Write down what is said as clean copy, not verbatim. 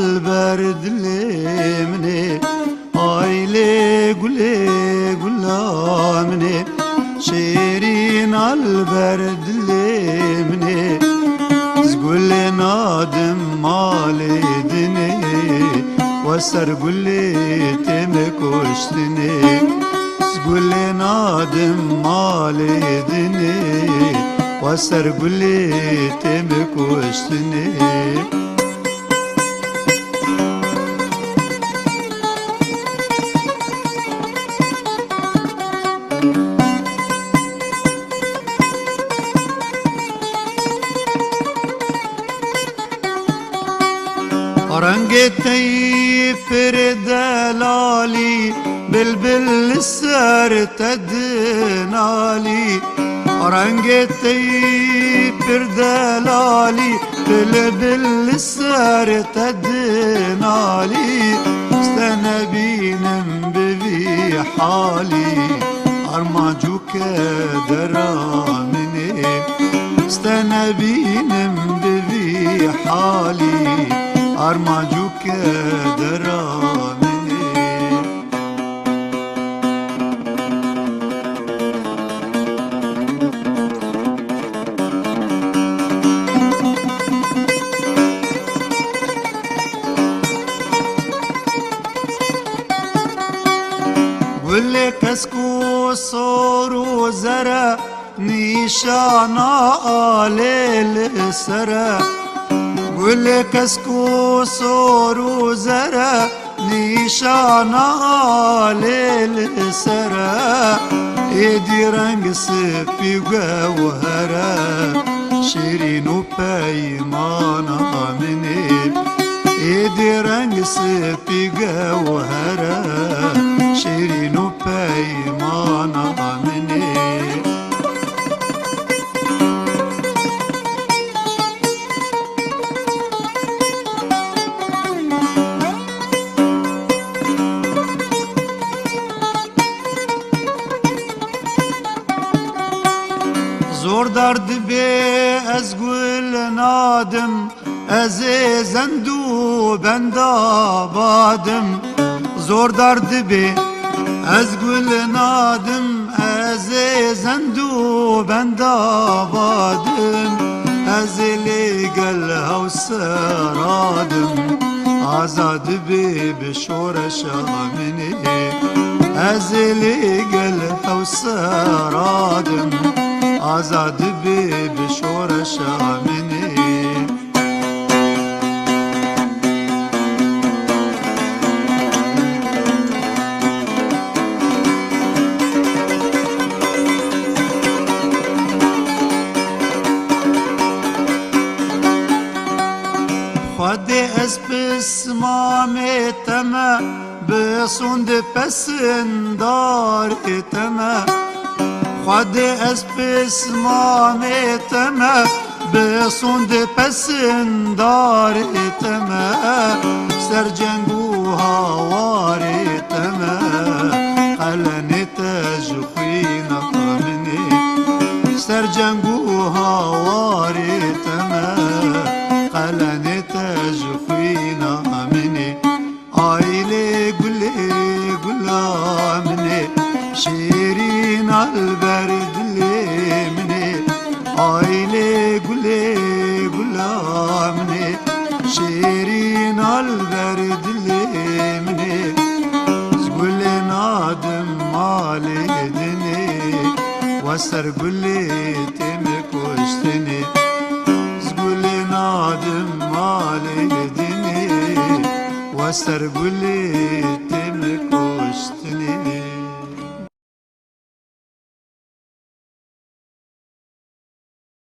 البرد لمني هايلي قولي قولا مني شيرين البرد لمني تقول نادم مالي دني وسر قولي تمك وشتني تقول نادم مالي دني وسر قولي تمك وشتني رنقتي فرد لالي بلبل السر تدنالي رنقتي فرد لالي بلبل السر تدنالي استنبينم بذي حالي ارماجوك درامني استنبينم بذي حالي ارماجوك درامني قولي كسكو صورو زرا نيشانا آليل سرا قولي كسكو صورو زرا نيشانا آليل سرا ايدي رنگ سفي وهرا شيرين وبايمانا مني ايدي رنگ سفي وهرا شيرين وبايمانا مني زور درد بي از قول نادم ازيزندو بندابادم زور درد بي از قول نادم ازيزندو بندابادم ازلي قلها وسرادم آزاد بي بشورش مني ازلي قلها وسرادم آزاد بي بشورش مني خودي اسبس مامي تما بصند پسندار تما خودي اسبس مامي تما بصند پسندار تما سرجنگو هوار تما قلن تجخينا مني سرجنگو هوار تما قلن تجخينا مني آيلي قولي قولا مني شيرين البرد لمني آيلي قولي قولا مني شيرين البرد لمني تقول نادم مالي دني وسر قولي تمك وشتني تقول نادم مالي دني وسر قولي تمك وشتني